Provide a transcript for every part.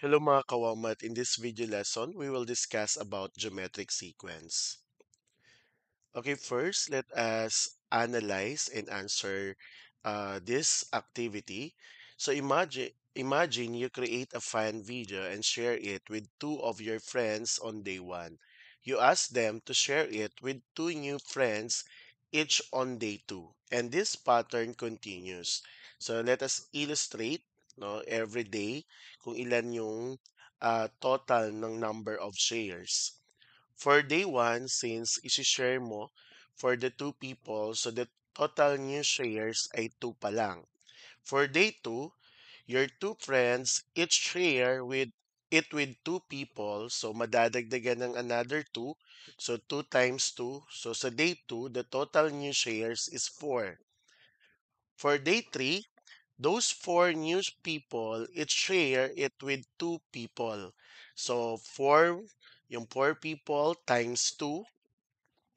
Hello mga kawamat. In this video lesson, we will discuss about geometric sequence. Okay, first let us analyze and answer this activity. So imagine you create a fan video and share it with two of your friends on day one. You ask them to share it with two new friends each on day two. And this pattern continues. So let us illustrate no, every day kung ilan yung total ng number of shares. For day one, since isi-share mo for the two people, so the total new shares ay 2 pa lang. For day two, your two friends each share with two people, so madadagdagan ng another two, so 2 times 2. So sa day two, the total new shares is 4. For day three, those four new people each share it with two people. So yung four people times 2.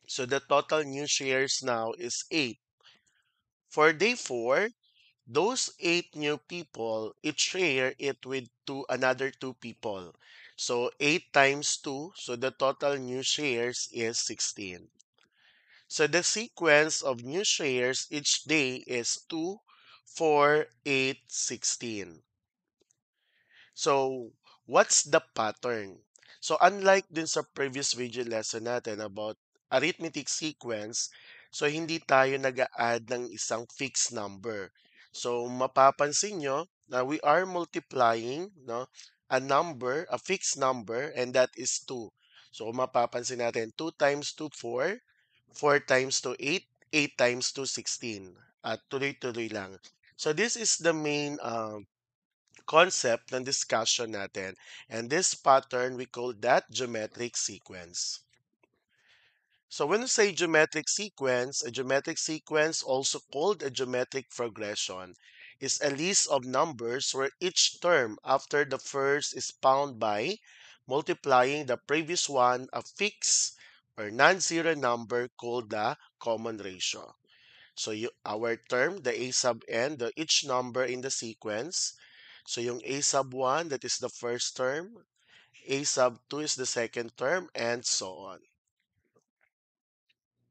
So the total new shares now is 8. For day 4, those 8 new people each share it with another 2 people. So 8 times 2, so the total new shares is 16. So the sequence of new shares each day is 2, 4, 8, 16. So, what's the pattern? So, unlike din sa previous video lesson natin about arithmetic sequence, so hindi tayo nag-a-add ng isang fixed number. So, mapapansin nyo na we are multiplying no, a fixed number, and that is 2. So, mapapansin natin 2 times 2, 4. 4 times 2, 8. 8 times 2, 16. At tuloy-tuloy lang. So, this is the main concept ng discussion natin. And this pattern, we call that geometric sequence. So when we say a geometric sequence, also called a geometric progression, is a list of numbers where each term after the first is found by multiplying the previous one a fixed or non-zero number called the common ratio. So our term, the a sub n, each number in the sequence. So yung a sub 1, that is the first term. A sub 2 is the second term, and so on.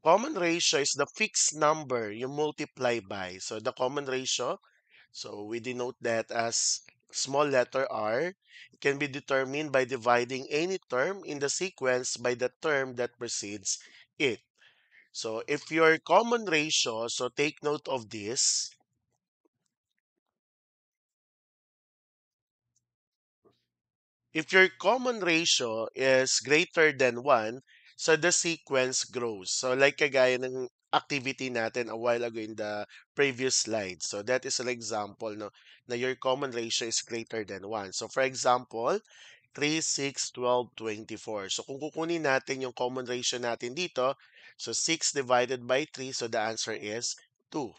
Common ratio is the fixed number you multiply by. So the common ratio, so we denote that as small letter r. It can be determined by dividing any term in the sequence by the term that precedes it. So if your common ratio, so take note of this. If your common ratio is greater than 1, so the sequence grows. So like kagaya ng activity natin a while ago in the previous slide. So that is an example no, na your common ratio is greater than 1. So for example, 3, 6, 12, 24. So kung kukunin natin yung common ratio natin dito, so 6 divided by 3, so the answer is 2.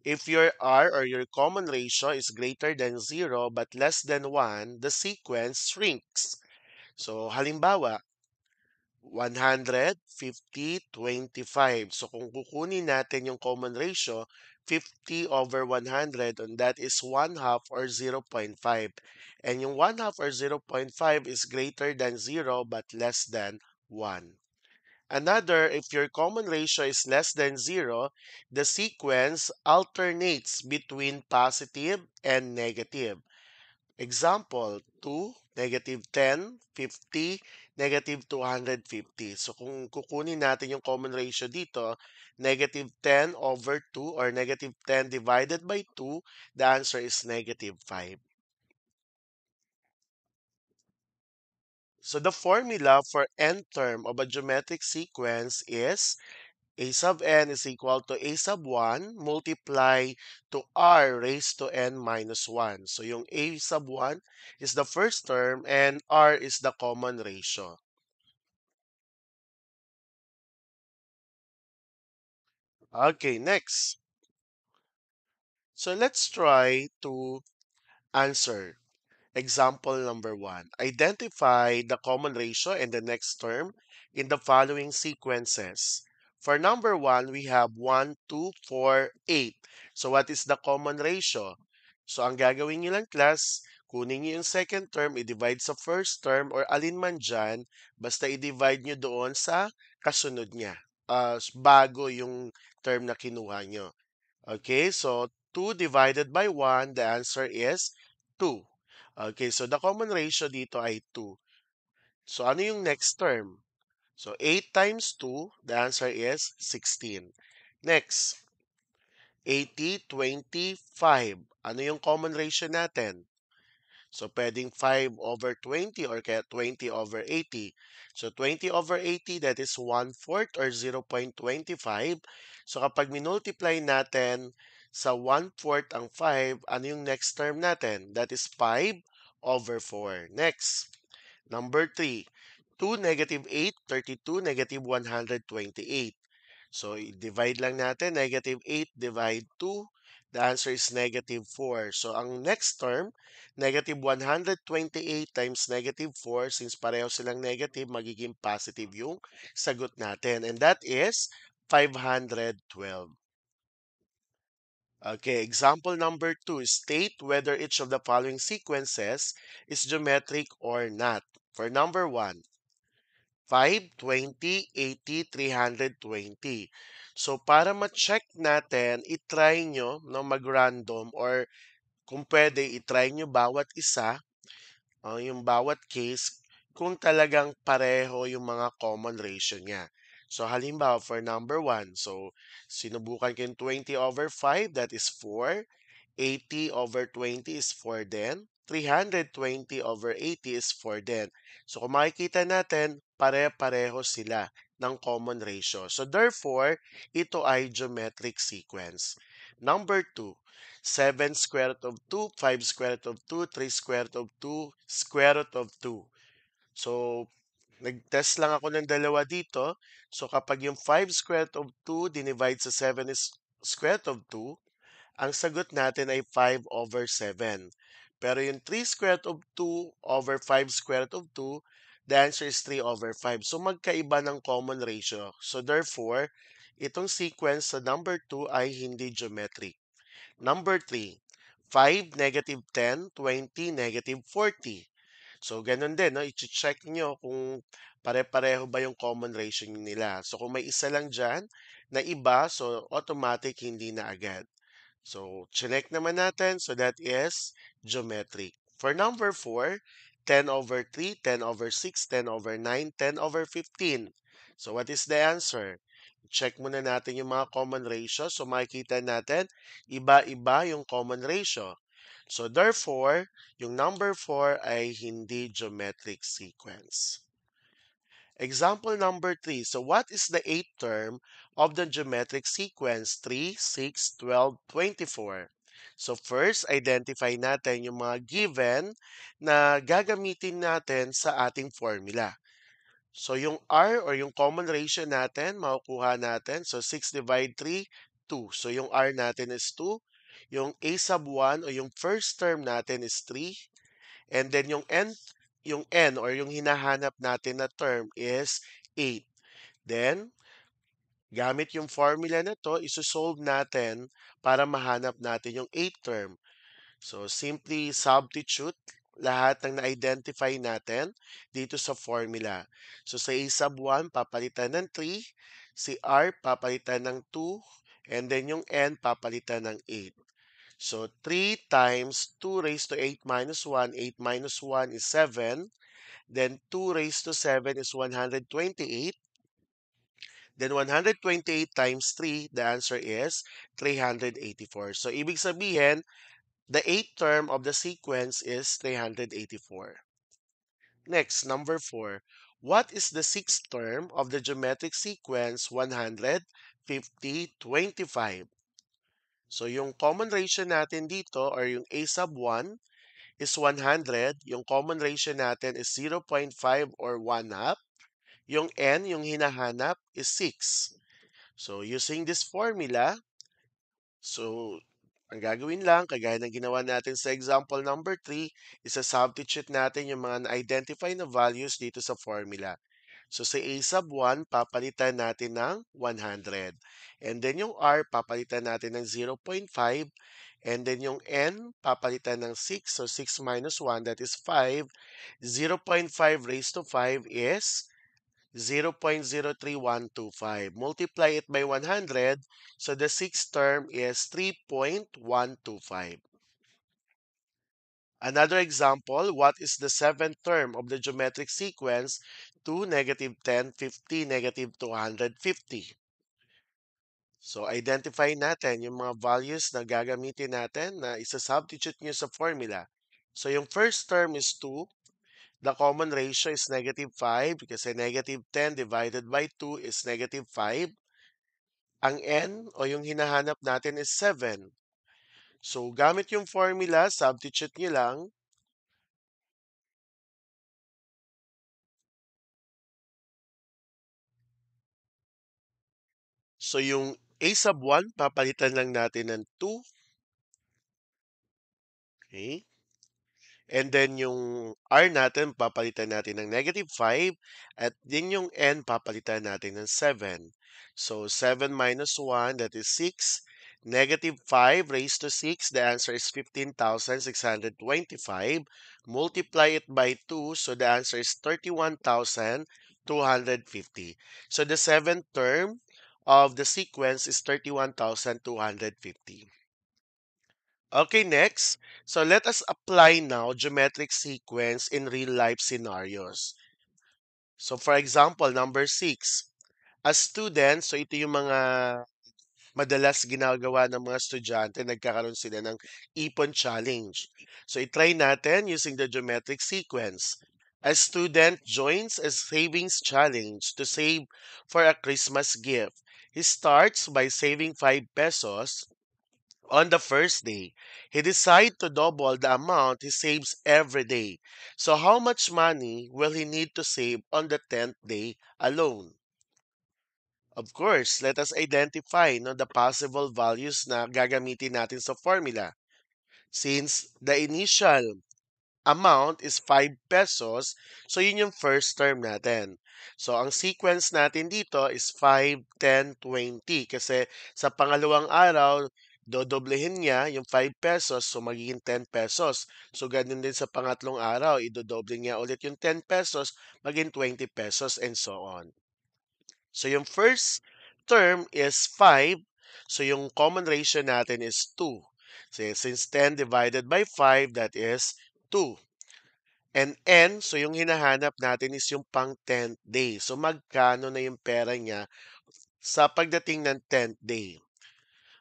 If your R or your common ratio is greater than 0 but less than 1, the sequence shrinks. So, halimbawa, 100, 50, 25. So, kung kukunin natin yung common ratio, 50 over 100, and that is 1 half or 0.5. And yung 1 half or 0.5 is greater than 0 but less than 1. Another, if your common ratio is less than 0, the sequence alternates between positive and negative. Example, 2, negative 10, 50, negative 250. So kung kukunin natin yung common ratio dito, negative 10 over 2 or negative 10 divided by 2, the answer is negative 5. So the formula for n term of a geometric sequence is a sub n is equal to a sub 1 multiply to r raised to n minus 1. So yung a sub 1 is the first term and r is the common ratio. Okay, next. So let's try to answer. Example number 1. Identify the common ratio and the next term in the following sequences. For number 1, we have 1, 2, 4, 8. So what is the common ratio? So ang gagawin nyo lang class, kunin nyo yung second term, i-divide sa first term or alin man dyan, basta i-divide nyo doon sa kasunod niya. Bago yung term na kinuha nyo. Okay, so 2 divided by 1, the answer is 2. Okay, so the common ratio dito ay 2. So ano yung next term? So 8 times 2, the answer is 16. Next, 80, 25. Ano yung common ratio natin? So, pwedeng 5 over 20 or kaya 20 over 80. So, 20 over 80, that is 1/4 or 0.25. So, kapag minultiply natin sa 1/4 ang 5, ano yung next term natin? That is 5 over 4. Next, number 3. 2 negative 8, 32, negative 128. So, i-divide lang natin. Negative 8 divide 2. The answer is negative 4. So, ang next term, negative 128 times negative 4, since pareho silang negative, magiging positive yung sagot natin. And that is 512. Okay, example number 2. State whether each of the following sequences is geometric or not. For number 1, 5, 20, 80, 320. So, para ma-check natin, itry nyo no, mag-random or kung pwede, itry nyo bawat isa, yung bawat case, kung talagang pareho yung mga common ratio niya. So, halimbawa, for number 1, so, sinubukan ko yung 20 over 5, that is 4. 80 over 20 is 4 din. 320 over 80 is 4 din. So kung makikita natin, pare-pareho sila ng common ratio. So therefore, ito ay geometric sequence. Number 2, 7 square root of 2, 5 square root of 2, 3 square root of 2, square root of 2. So, nag-test lang ako ng dalawa dito. So kapag yung 5 square root of 2 dinivide sa 7 is square root of 2, ang sagot natin ay 5 over 7. Pero yung 3 square root of 2 over 5 square root of 2, the answer is 3 over 5. So magkaiba ng common ratio. So therefore, itong sequence sa number 2 ay hindi geometric. Number 3, 5, negative 10, 20, negative 40. So, ganun din, no? I-check nyo kung pare-pareho ba yung common ratio nila. So, kung may isa lang dyan na iba, so automatic hindi na agad. So, chinek naman natin. So, that is geometric. For number 4, 10 over 3, 10 over 6, 10 over 9, 10 over 15. So, what is the answer? Check muna natin yung mga common ratio. So, makikita natin, iba-iba yung common ratio. So, therefore, yung number 4 ay hindi geometric sequence. Example number 3. So what is the eighth term of the geometric sequence 3, 6, 12, 24? So first, identify natin yung mga given na gagamitin natin sa ating formula. So yung R or yung common ratio natin, makukuha natin. So 6 divide 3, 2. So yung R natin is 2. Yung A sub 1 o yung first term natin is 3. And then yung n or yung hinahanap natin na term is 8. Then, gamit yung formula na to, isosolve natin para mahanap natin yung 8th term. So, simply substitute lahat ng na-identify natin dito sa formula. So, sa A sub 1, papalitan ng 3. Si R, papalitan ng 2. And then yung N, papalitan ng 8. So, 3 times 2 raised to 8 minus 1. 8 minus 1 is 7. Then 2 raised to 7 is 128. Then 128 times 3, the answer is 384. So, ibig sabihin, the eighth term of the sequence is 384. Next, number 4. What is the sixth term of the geometric sequence 100, 50, 25? So, yung common ratio natin dito or yung A sub 1 is 100. Yung common ratio natin is 0.5 or 1 half. Yung n, yung hinahanap, is 6. So, using this formula, so, ang gagawin lang, kagaya ng ginawa natin sa example number 3, isa-substitute natin yung mga na-identify na values dito sa formula. So, sa A sub 1, papalitan natin ng 100. And then yung R, papalitan natin ng 0.5. And then yung n, papalitan ng 6. So 6 minus 1, that is 5. 0.5 raised to 5 is 0.03125. Multiply it by 100. So the sixth term is 3.125. Another example, what is the seventh term of the geometric sequence 2, negative 10, 50, negative 250? So, identify natin yung mga values na gagamitin natin na isa-substitute nyo sa formula. So, yung first term is 2. The common ratio is negative 5 kasi negative 10 divided by 2 is negative 5. Ang n o yung hinahanap natin is 7. So, gamit yung formula, substitute nyo lang. So, yung a sub 1, papalitan lang natin ng 2. Okay? And then yung r natin, papalitan natin ng negative 5. At din yung n, papalitan natin ng 7. So, 7 minus 1, that is 6. Negative 5 raised to 6, the answer is 15,625. Multiply it by 2, so the answer is 31,250. So, the seventh term of the sequence is 31,250. Okay, next. So let us apply now geometric sequence in real life scenarios. So for example, number 6. As student, so ito yung mga madalas ginagawa ng mga estudyante, nagkakaroon sila ng ipon challenge. So itry natin using the geometric sequence. A student joins a savings challenge to save for a Christmas gift. He starts by saving 5 pesos. On the first day, he decides to double the amount he saves every day. So how much money will he need to save on the 10th day alone? Of course, let us identify no, the possible values na gagamitin natin sa formula. Since the initial amount is 5 pesos, so yun yung first term natin. So, ang sequence natin dito is 5, 10, 20. Kasi sa pangalawang araw, dodoblehin niya yung 5 pesos, so magiging 10 pesos. So, ganun din sa pangatlong araw, idodoble niya ulit yung 10 pesos, maging 20 pesos, and so on. So, yung first term is 5. So, yung common ratio natin is 2. So, since 10 divided by 5, that is 2. And N, so yung hinahanap natin is yung pang 10th day. So magkano na yung pera niya sa pagdating ng 10th day.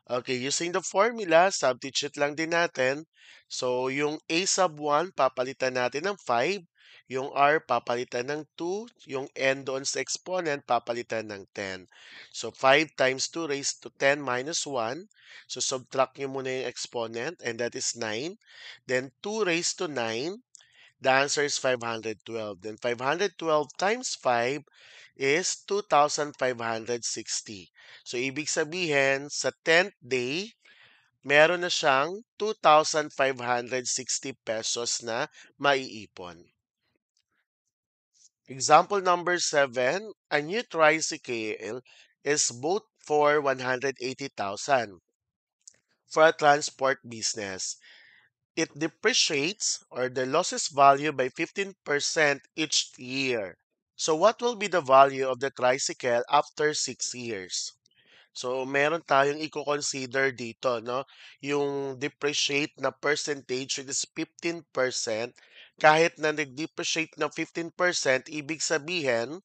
Okay, using the formula, substitute lang din natin. So yung A sub 1, papalitan natin ng 5. Yung R, papalitan ng 2. Yung N doon sa exponent, papalitan ng 10. So 5 times 2 raised to 10 minus 1. So subtract nyo muna yung exponent, and that is 9. Then 2 raised to 9. The answer is 512. Then 512 times 5 is 2,560. So, ibig sabihin, sa 10th day, meron na siyang 2,560 pesos na maiipon. Example number 7, a new tricycle is bought for 180,000 for a transport business. It depreciates or the losses value by 15% each year. So what will be the value of the tricycle after 6 years? So meron tayong i-consider dito, no? Yung depreciate na percentage, which is 15%. Kahit na nag-depreciate na 15%, ibig sabihin,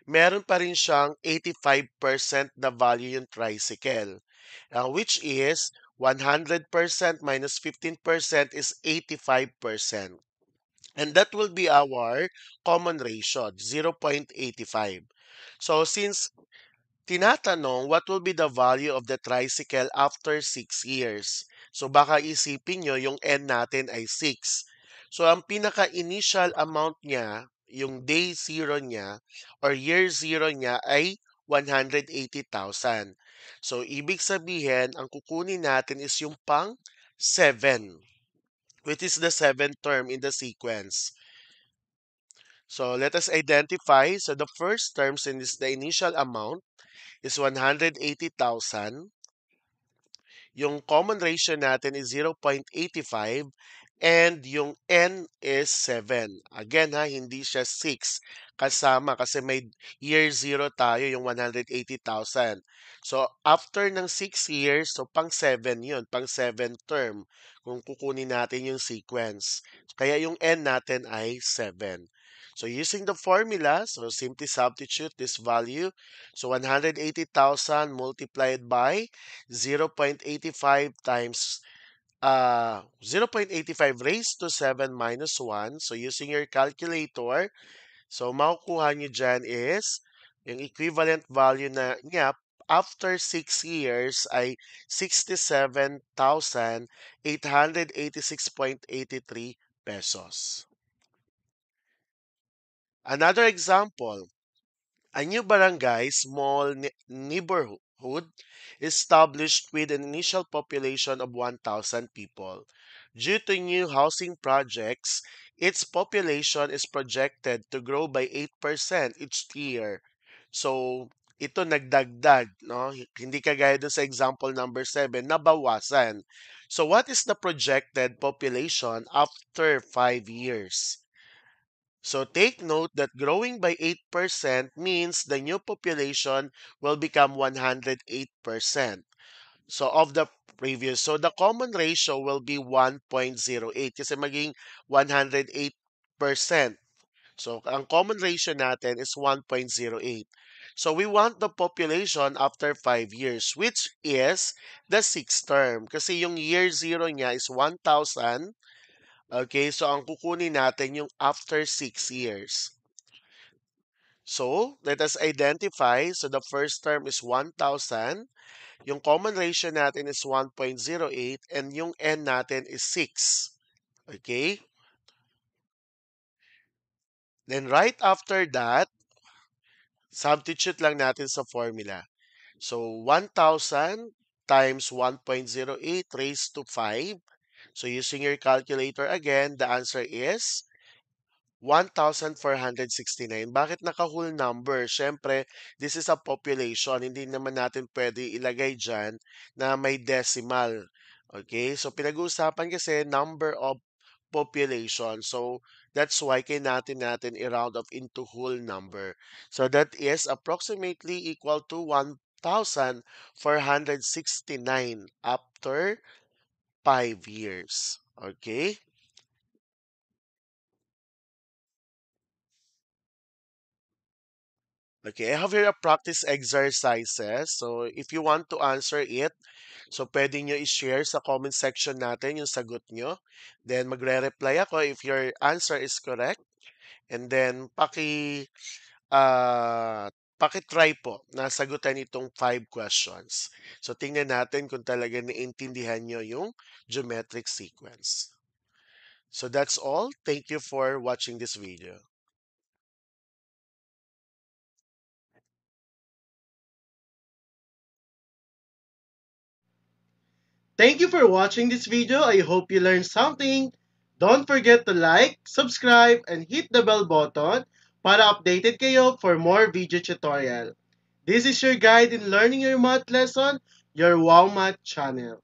meron pa rin siyang 85% na value yung tricycle. Which is 100% minus 15% is 85%. And that will be our common ratio, 0.85. So since tinatanong what will be the value of the tricycle after 6 years. So baka isipin nyo yung N natin ay 6. So ang pinaka-initial amount niya, yung day 0 niya or year 0 niya ay 180,000. So ibig sabihin, ang kukunin natin is yung pang 7, which is the seventh term in the sequence. So let us identify. So the first terms in this, the initial amount is 180,000. Yung common ratio natin is 0.85 and yung n is 7. Again ha, hindi siya 6 kasama kasi may year 0 tayo, yung 180,000. So after ng 6 years, so pang 7 yun, pang 7 term kung kukunin natin yung sequence. Kaya yung n natin ay 7. So using the formula, so simply substitute this value. So 180,000 multiplied by 0.85 times 0.85 raised to 7 minus 1. So using your calculator, so makukuha nyo dyan is yung equivalent value na niya after 6 years ay 67,886.83 pesos. Another example, a new barangay, small neighborhood, established with an initial population of 1,000 people. Due to new housing projects, its population is projected to grow by 8% each year. So, ito nagdagdag, no? Hindi kagaya dun sa example number 7, nabawasan. So, what is the projected population after 5 years? So take note that growing by 8% means the new population will become 108%. So of the previous, so the common ratio will be 1.08 kasi maging 108%. So ang common ratio natin is 1.08. So we want the population after 5 years, which is the sixth term. Kasi yung year 0 niya is 1,000. Okay, so ang kukunin natin yung after 6 years. So, let us identify. So, the first term is 1,000. Yung common ratio natin is 1.08 and yung n natin is 6. Okay? Then, right after that, substitute lang natin sa formula. So, 1,000 times 1.08 raised to 5. So, using your calculator again, the answer is 1,469. Bakit naka-whole number? Siyempre, this is a population. Hindi naman natin pwede ilagay dyan na may decimal. Okay? So, pinag-uusapan kasi number of population. So, that's why natin i-round off into whole number. So, that is approximately equal to 1,469 after 5 years. Okay? Okay, I have here a practice exercises. So, if you want to answer it, so pwede nyo i-share sa comment section natin yung sagot nyo. Then, magre-reply ako if your answer is correct. And then, paki-try po na sagutan itong 5 questions. So, tingnan natin kung talaga naintindihan nyo yung geometric sequence. So, that's all. Thank you for watching this video. Thank you for watching this video. I hope you learned something. Don't forget to like, subscribe, and hit the bell button para updated kayo for more video tutorial. This is your guide in learning your math lesson, your Wow Math channel.